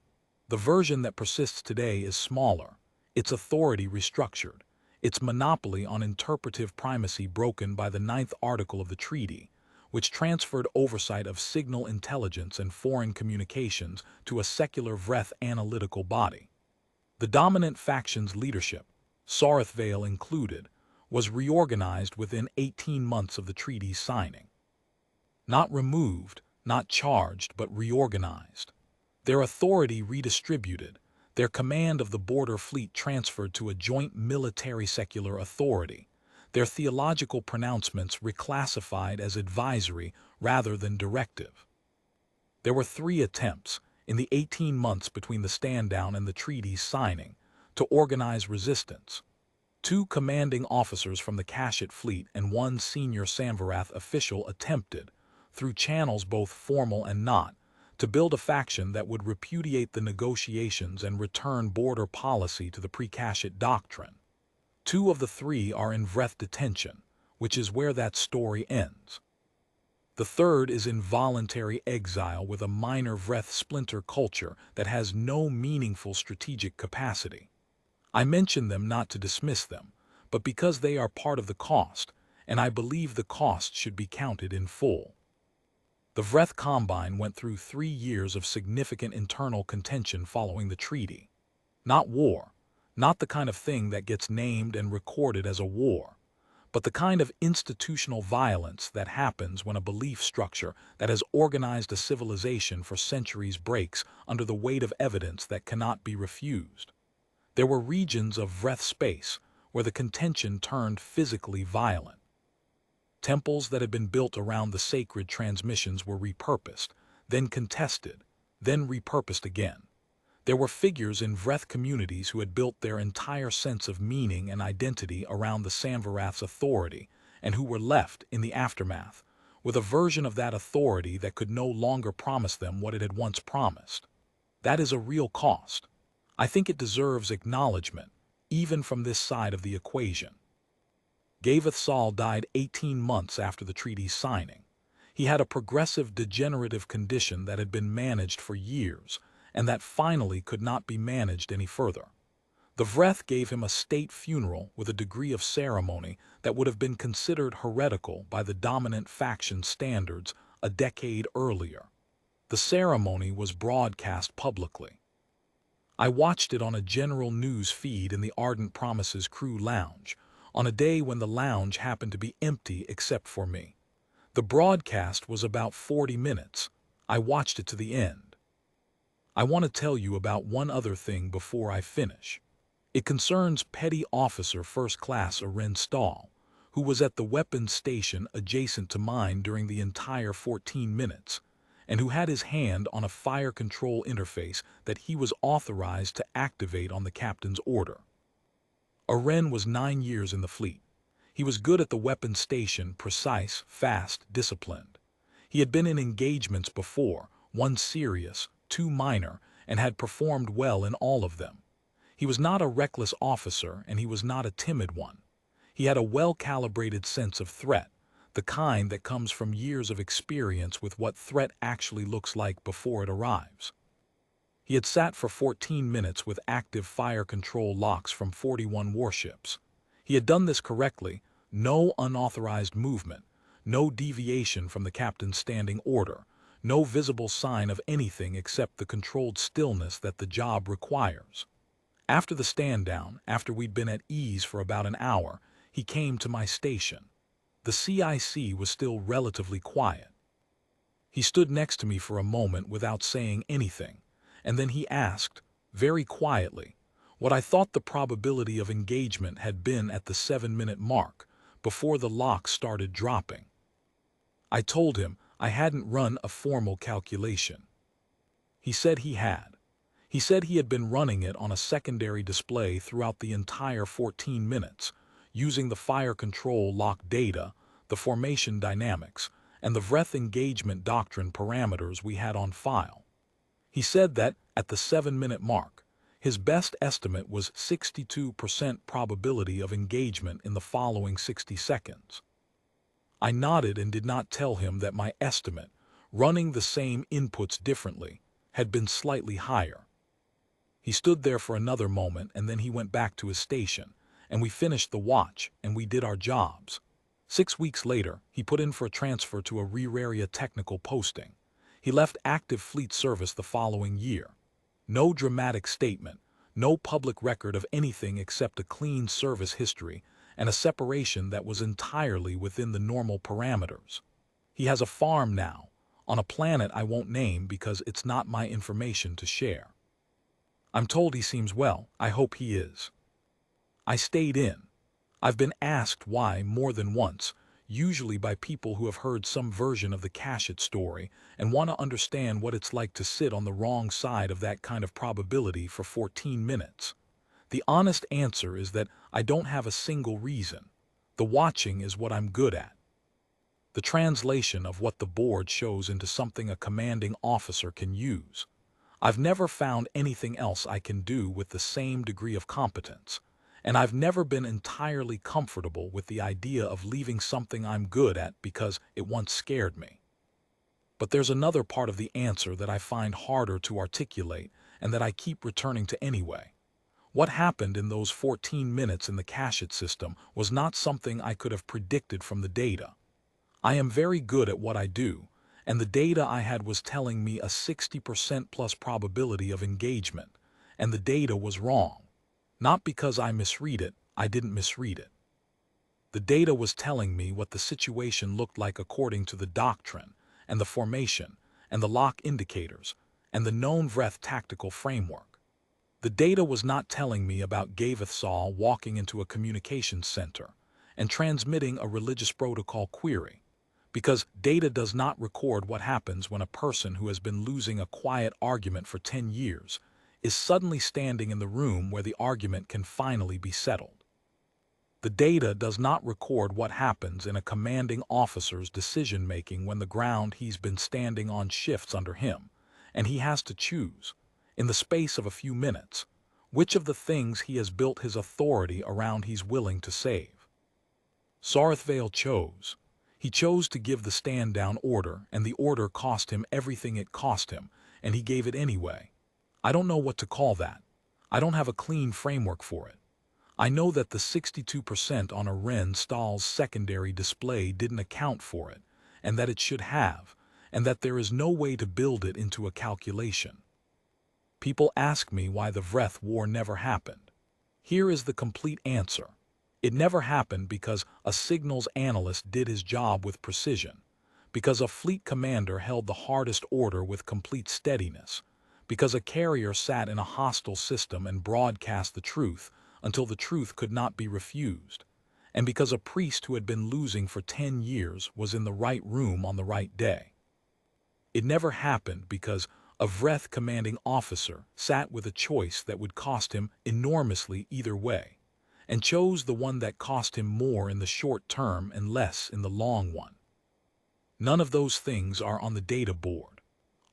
The version that persists today is smaller, its authority restructured, its monopoly on interpretive primacy broken by the 9th article of the treaty, which transferred oversight of signal intelligence and foreign communications to a secular Vreth analytical body. The dominant faction's leadership, Sarathvale included, was reorganized within 18 months of the treaty's signing. Not removed, not charged, but reorganized. Their authority redistributed, their command of the border fleet transferred to a joint military secular authority, their theological pronouncements reclassified as advisory rather than directive. There were 3 attempts, in the 18 months between the stand-down and the treaty's signing, to organize resistance. 2 commanding officers from the Cashit fleet and 1 senior Samvarath official attempted, through channels both formal and not, to build a faction that would repudiate the negotiations and return border policy to the pre-Cashit doctrine. 2 of the 3 are in Vreth detention, which is where that story ends. The third is in voluntary exile with a minor Vreth splinter culture that has no meaningful strategic capacity. I mention them not to dismiss them, but because they are part of the cost, and I believe the cost should be counted in full. The Vreth Combine went through 3 years of significant internal contention following the treaty. Not war, not the kind of thing that gets named and recorded as a war, but the kind of institutional violence that happens when a belief structure that has organized a civilization for centuries breaks under the weight of evidence that cannot be refused. There were regions of Vreth space where the contention turned physically violent. Temples that had been built around the sacred transmissions were repurposed, then contested, then repurposed again. There were figures in Vreth communities who had built their entire sense of meaning and identity around the Samvarath's authority, and who were left, in the aftermath, with a version of that authority that could no longer promise them what it had once promised. That is a real cost. I think it deserves acknowledgement, even from this side of the equation. Gavath Sal died 18 months after the treaty's signing. He had a progressive degenerative condition that had been managed for years, and that finally could not be managed any further. The Vreth gave him a state funeral with a degree of ceremony that would have been considered heretical by the dominant faction standards a decade earlier. The ceremony was broadcast publicly. I watched it on a general news feed in the Ardent Promises crew lounge, on a day when the lounge happened to be empty except for me. The broadcast was about 40 minutes. I watched it to the end. I want to tell you about one other thing before I finish. It concerns Petty Officer First Class Aren Stahl, who was at the weapons station adjacent to mine during the entire 14 minutes, and who had his hand on a fire control interface that he was authorized to activate on the captain's order. Aren was 9 years in the fleet. He was good at the weapons station, precise, fast, disciplined. He had been in engagements before, 1 serious, 2 minor, and had performed well in all of them. He was not a reckless officer, and he was not a timid one. He had a well-calibrated sense of threat, the kind that comes from years of experience with what threat actually looks like before it arrives. He had sat for 14 minutes with active fire control locks from 41 warships. He had done this correctly, no unauthorized movement, no deviation from the captain's standing order, no visible sign of anything except the controlled stillness that the job requires. After the stand-down, after we'd been at ease for about an hour, he came to my station. The CIC was still relatively quiet. He stood next to me for a moment without saying anything, and then he asked, very quietly, what I thought the probability of engagement had been at the 7-minute mark, before the locks started dropping. I told him I hadn't run a formal calculation. He said he had. He said he had been running it on a secondary display throughout the entire 14 minutes, using the fire control lock data, the formation dynamics, and the Vreth engagement doctrine parameters we had on file. He said that, at the 7-minute mark, his best estimate was 62% probability of engagement in the following 60 seconds. I nodded and did not tell him that my estimate, running the same inputs differently, had been slightly higher. He stood there for another moment, and then he went back to his station, and we finished the watch, and we did our jobs. 6 weeks later, he put in for a transfer to a rear-area technical posting. He left active fleet service the following year. No dramatic statement, no public record of anything except a clean service history and a separation that was entirely within the normal parameters. He has a farm now, on a planet I won't name because it's not my information to share. I'm told he seems well. I hope he is. I stayed in. I've been asked why more than once, usually by people who have heard some version of the Cashit story and want to understand what it's like to sit on the wrong side of that kind of probability for 14 minutes. The honest answer is that I don't have a single reason. The watching is what I'm good at. The translation of what the board shows into something a commanding officer can use. I've never found anything else I can do with the same degree of competence, and I've never been entirely comfortable with the idea of leaving something I'm good at because it once scared me. But there's another part of the answer that I find harder to articulate and that I keep returning to anyway. What happened in those 14 minutes in the Cashit system was not something I could have predicted from the data. I am very good at what I do, and the data I had was telling me a 60% plus probability of engagement, and the data was wrong. Not because I misread it, I didn't misread it. The data was telling me what the situation looked like according to the doctrine, and the formation, and the lock indicators, and the known Vreth tactical framework. The data was not telling me about Gavathsal walking into a communications center and transmitting a religious protocol query, because data does not record what happens when a person who has been losing a quiet argument for 10 years is suddenly standing in the room where the argument can finally be settled. The data does not record what happens in a commanding officer's decision-making when the ground he's been standing on shifts under him, and he has to choose, in the space of a few minutes, which of the things he has built his authority around he's willing to save. Sarthvale chose. He chose to give the stand-down order, and the order cost him everything it cost him, and he gave it anyway. I don't know what to call that. I don't have a clean framework for it. I know that the 62% on a Ren Stahl's secondary display didn't account for it, and that it should have, and that there is no way to build it into a calculation. People ask me why the Vreth War never happened. Here is the complete answer. It never happened because a signals analyst did his job with precision, because a fleet commander held the hardest order with complete steadiness, because a carrier sat in a hostile system and broadcast the truth until the truth could not be refused, and because a priest who had been losing for 10 years was in the right room on the right day. It never happened because a Vreth commanding officer sat with a choice that would cost him enormously either way, and chose the one that cost him more in the short term and less in the long one. None of those things are on the data board.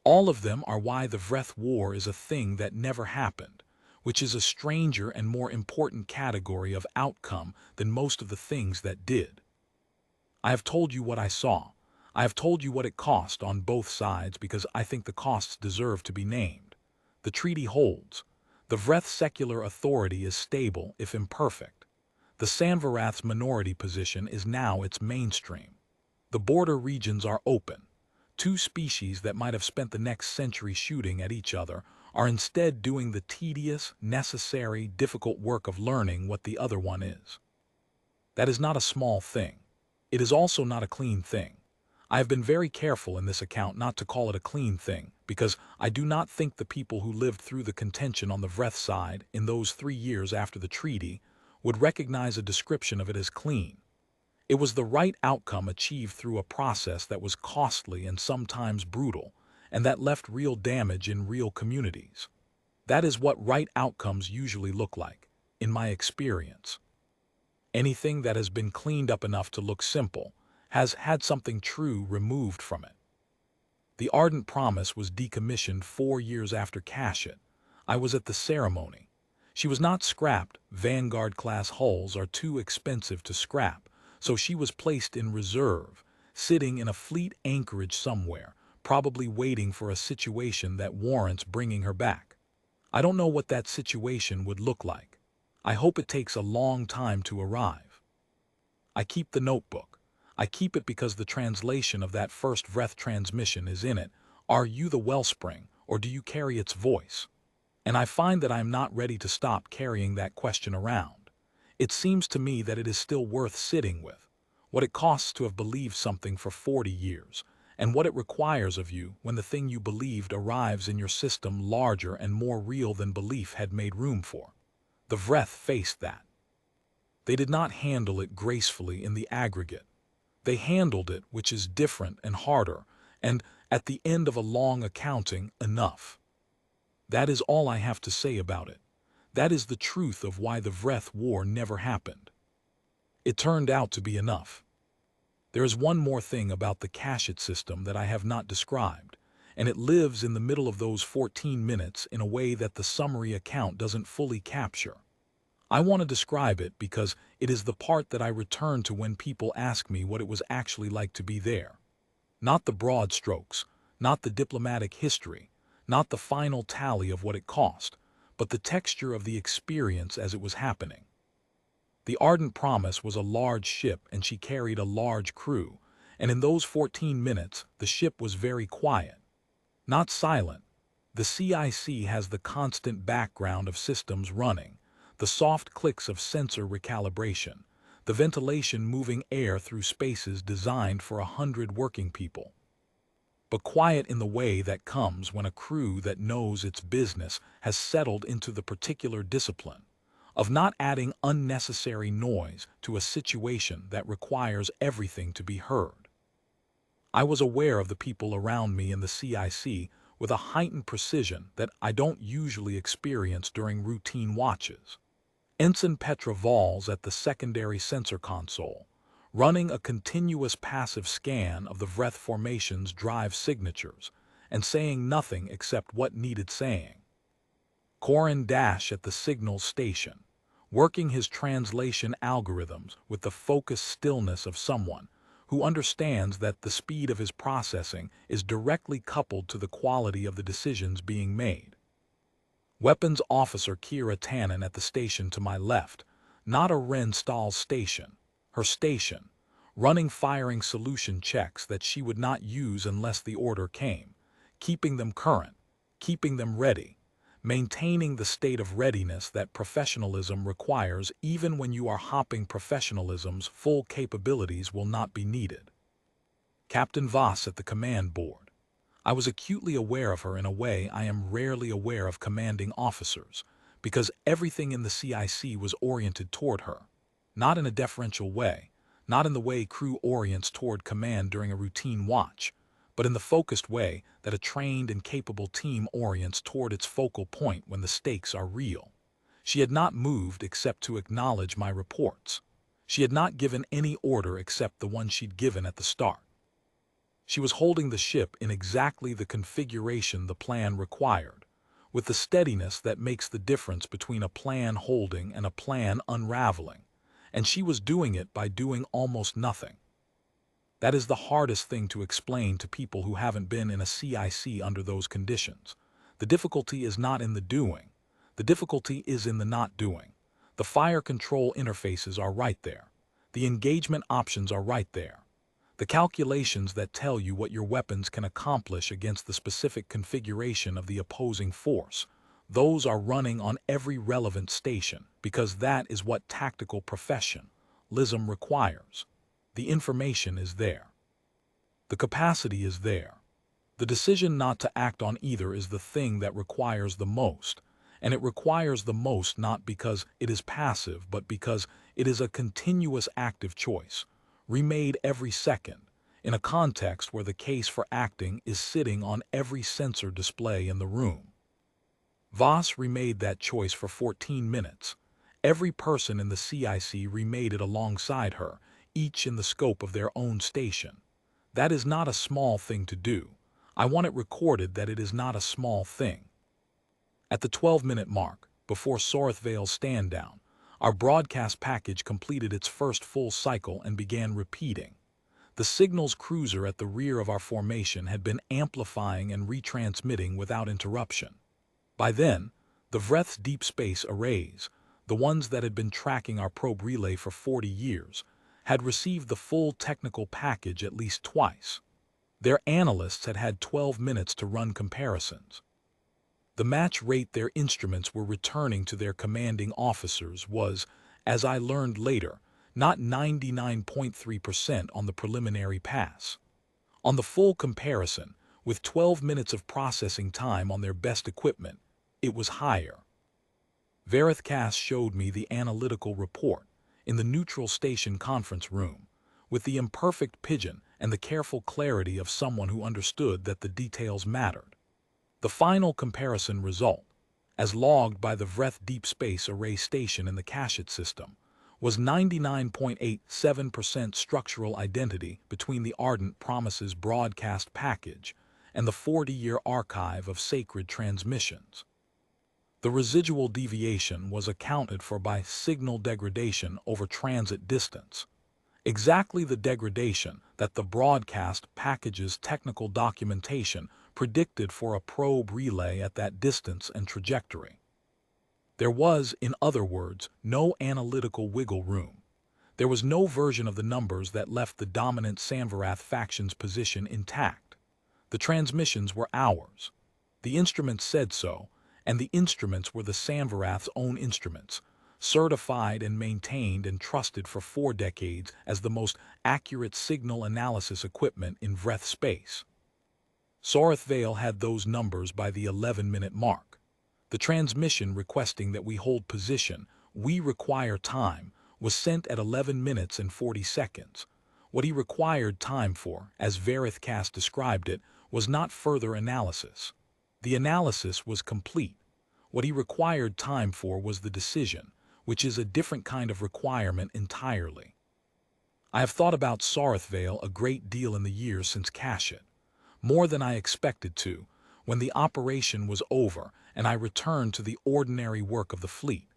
All of them are why the Vreth War is a thing that never happened, which is a stranger and more important category of outcome than most of the things that did. I have told you what I saw. I have told you what it cost on both sides because I think the costs deserve to be named. The treaty holds. The Vreth secular authority is stable, if imperfect. The Sanvarath's minority position is now its mainstream. The border regions are open. Two species that might have spent the next century shooting at each other are instead doing the tedious, necessary, difficult work of learning what the other one is. That is not a small thing. It is also not a clean thing. I have been very careful in this account not to call it a clean thing, because I do not think the people who lived through the contention on the Vreth side in those 3 years after the treaty would recognize a description of it as clean. It was the right outcome achieved through a process that was costly and sometimes brutal, and that left real damage in real communities. That is what right outcomes usually look like, in my experience. Anything that has been cleaned up enough to look simple has had something true removed from it. The Ardent Promise was decommissioned 4 years after Cashit. I was at the ceremony. She was not scrapped. Vanguard-class hulls are too expensive to scrap, so she was placed in reserve, sitting in a fleet anchorage somewhere, probably waiting for a situation that warrants bringing her back. I don't know what that situation would look like. I hope it takes a long time to arrive. I keep the notebook. I keep it because the translation of that first Vreth transmission is in it. Are you the wellspring, or do you carry its voice? And I find that I am not ready to stop carrying that question around. It seems to me that it is still worth sitting with, what it costs to have believed something for 40 years, and what it requires of you when the thing you believed arrives in your system larger and more real than belief had made room for. The Vreth faced that. They did not handle it gracefully in the aggregate. They handled it, which is different and harder, and, at the end of a long accounting, enough. That is all I have to say about it. That is the truth of why the Vreth War never happened. It turned out to be enough. There is one more thing about the Cachet system that I have not described, and it lives in the middle of those 14 minutes in a way that the summary account doesn't fully capture. I want to describe it because it is the part that I return to when people ask me what it was actually like to be there. Not the broad strokes, not the diplomatic history, not the final tally of what it cost, but the texture of the experience as it was happening. The Ardent Promise was a large ship and she carried a large crew, and in those 14 minutes the ship was very quiet. Not silent. The CIC has the constant background of systems running, the soft clicks of sensor recalibration, the ventilation moving air through spaces designed for 100 working people. But quiet in the way that comes when a crew that knows its business has settled into the particular discipline of not adding unnecessary noise to a situation that requires everything to be heard. I was aware of the people around me in the CIC with a heightened precision that I don't usually experience during routine watches. Ensign Petra Valls at the secondary sensor console, running a continuous passive scan of the Vreth formation's drive signatures and saying nothing except what needed saying. Corin Dash at the signals station, working his translation algorithms with the focused stillness of someone who understands that the speed of his processing is directly coupled to the quality of the decisions being made. Weapons Officer Kira Tannen at the station to my left, not a Ren Stahl station, her station, running firing solution checks that she would not use unless the order came, keeping them current, keeping them ready, maintaining the state of readiness that professionalism requires even when you are hopping professionalism's full capabilities will not be needed. Captain Voss at the command board. I was acutely aware of her in a way I am rarely aware of commanding officers, because everything in the CIC was oriented toward her, not in a deferential way, not in the way crew orients toward command during a routine watch, but in the focused way that a trained and capable team orients toward its focal point when the stakes are real. She had not moved except to acknowledge my reports. She had not given any order except the one she'd given at the start. She was holding the ship in exactly the configuration the plan required, with the steadiness that makes the difference between a plan holding and a plan unraveling, and she was doing it by doing almost nothing. That is the hardest thing to explain to people who haven't been in a CIC under those conditions. The difficulty is not in the doing. The difficulty is in the not doing. The fire control interfaces are right there. The engagement options are right there. The calculations that tell you what your weapons can accomplish against the specific configuration of the opposing force, those are running on every relevant station because that is what tactical professionalism requires. The information is there. The capacity is there. The decision not to act on either is the thing that requires the most, and it requires the most not because it is passive but because it is a continuous active choice, remade every second, in a context where the case for acting is sitting on every sensor display in the room. Voss remade that choice for 14 minutes. Every person in the CIC remade it alongside her, each in the scope of their own station. That is not a small thing to do. I want it recorded that it is not a small thing. At the 12-minute mark, before Sorthvale's stand-down, our broadcast package completed its first full cycle and began repeating. The signals cruiser at the rear of our formation had been amplifying and retransmitting without interruption. By then, the Vreth's deep space arrays, the ones that had been tracking our probe relay for 40 years, had received the full technical package at least twice. Their analysts had had 12 minutes to run comparisons. The match rate their instruments were returning to their commanding officers was, as I learned later, not 99.3% on the preliminary pass. On the full comparison, with 12 minutes of processing time on their best equipment, it was higher. Verithcast showed me the analytical report in the neutral station conference room, with the imperfect pigeon and the careful clarity of someone who understood that the details mattered. The final comparison result, as logged by the Vreth Deep Space Array Station in the Kashyyyk system, was 99.87% structural identity between the Ardent Promises broadcast package and the 40-year archive of sacred transmissions. The residual deviation was accounted for by signal degradation over transit distance, exactly the degradation that the broadcast package's technical documentation predicted for a probe relay at that distance and trajectory. There was, in other words, no analytical wiggle room. There was no version of the numbers that left the dominant Samvarath faction's position intact. The transmissions were ours. The instruments said so, and the instruments were the Samvarath's own instruments, certified and maintained and trusted for 4 decades as the most accurate signal analysis equipment in Vreth space. Soreth Vale had those numbers by the 11-minute mark. The transmission requesting that we hold position, "We require time," was sent at 11 minutes and 40 seconds. What he required time for, as Verithcast described it, was not further analysis. The analysis was complete. What he required time for was the decision, which is a different kind of requirement entirely. I have thought about Soreth Vale a great deal in the years since Kashyyyk, more than I expected to, when the operation was over and I returned to the ordinary work of the fleet.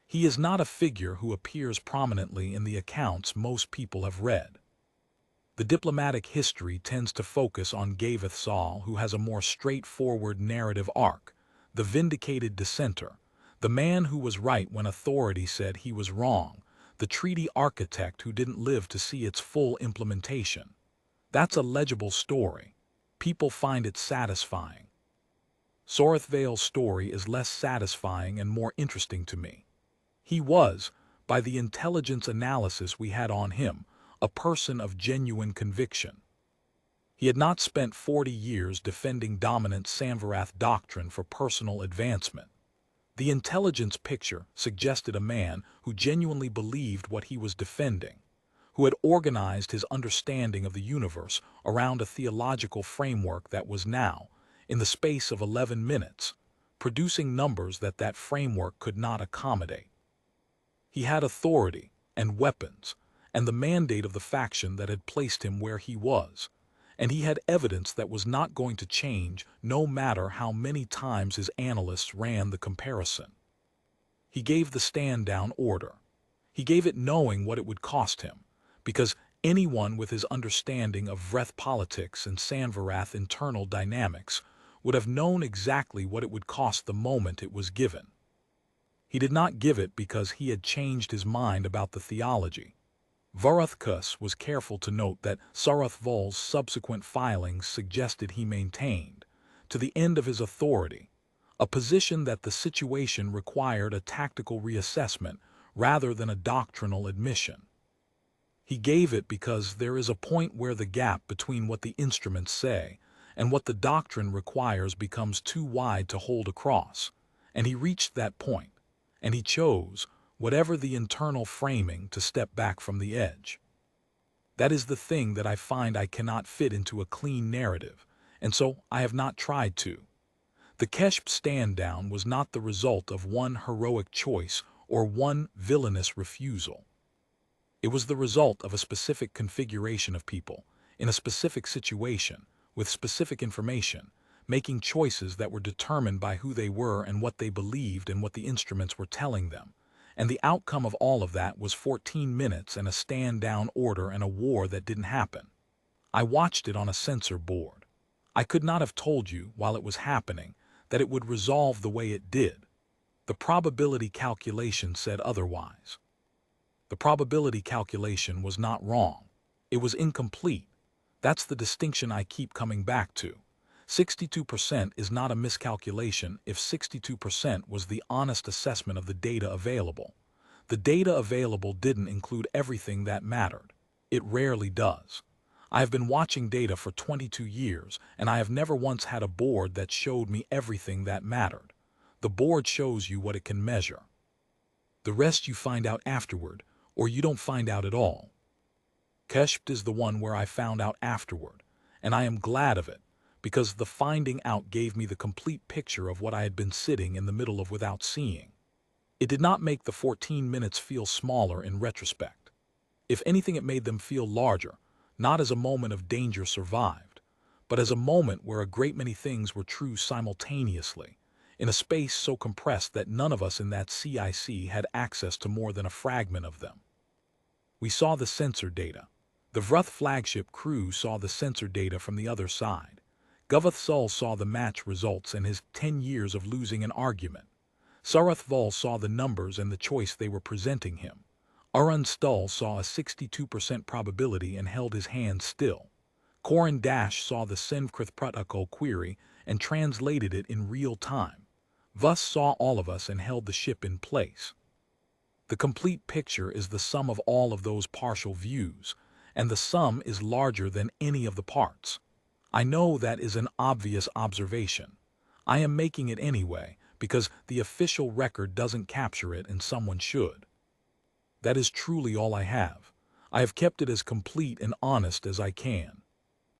He is not a figure who appears prominently in the accounts most people have read. The diplomatic history tends to focus on Gaveth Saul, who has a more straightforward narrative arc, the vindicated dissenter, the man who was right when authority said he was wrong, the treaty architect who didn't live to see its full implementation. That's a legible story. People find it satisfying. Soreth Vale's story is less satisfying and more interesting to me. He was, by the intelligence analysis we had on him, a person of genuine conviction. He had not spent 40 years defending dominant Samvarath doctrine for personal advancement. The intelligence picture suggested a man who genuinely believed what he was defending, who had organized his understanding of the universe around a theological framework that was now, in the space of 11 minutes, producing numbers that framework could not accommodate. He had authority and weapons and the mandate of the faction that had placed him where he was, and he had evidence that was not going to change no matter how many times his analysts ran the comparison. He gave the stand-down order. He gave it knowing what it would cost him, because anyone with his understanding of Vreth politics and Samvarath internal dynamics would have known exactly what it would cost the moment it was given. He did not give it because he had changed his mind about the theology. Varuthkus was careful to note that Soreth Vale's subsequent filings suggested he maintained, to the end of his authority, a position that the situation required a tactical reassessment rather than a doctrinal admission. He gave it because there is a point where the gap between what the instruments say and what the doctrine requires becomes too wide to hold across, and he reached that point, and he chose, whatever the internal framing, to step back from the edge. That is the thing that I find I cannot fit into a clean narrative, and so I have not tried to. The Keshp stand-down was not the result of one heroic choice or one villainous refusal. It was the result of a specific configuration of people, in a specific situation, with specific information, making choices that were determined by who they were and what they believed and what the instruments were telling them. And the outcome of all of that was 14 minutes and a stand-down order and a war that didn't happen. I watched it on a sensor board. I could not have told you, while it was happening, that it would resolve the way it did. The probability calculation said otherwise. The probability calculation was not wrong. It was incomplete. That's the distinction I keep coming back to. 62% is not a miscalculation if 62% was the honest assessment of the data available. The data available didn't include everything that mattered. It rarely does. I have been watching data for 22 years, and I have never once had a board that showed me everything that mattered. The board shows you what it can measure. The rest you find out afterward, or you don't find out at all. Kesht is the one where I found out afterward, and I am glad of it, because the finding out gave me the complete picture of what I had been sitting in the middle of without seeing. It did not make the 14 minutes feel smaller in retrospect. If anything, it made them feel larger, not as a moment of danger survived, but as a moment where a great many things were true simultaneously, in a space so compressed that none of us in that CIC had access to more than a fragment of them. We saw the sensor data. The Vruth flagship crew saw the sensor data from the other side. Guvath Sul saw the match results and his 10 years of losing an argument. Sarath Vol saw the numbers and the choice they were presenting him. Arun Stull saw a 62% probability and held his hand still. Corin Dash saw the Senvkrith protocol query and translated it in real time. Vus saw all of us and held the ship in place. The complete picture is the sum of all of those partial views, and the sum is larger than any of the parts. I know that is an obvious observation. I am making it anyway, because the official record doesn't capture it and someone should. That is truly all I have. I have kept it as complete and honest as I can.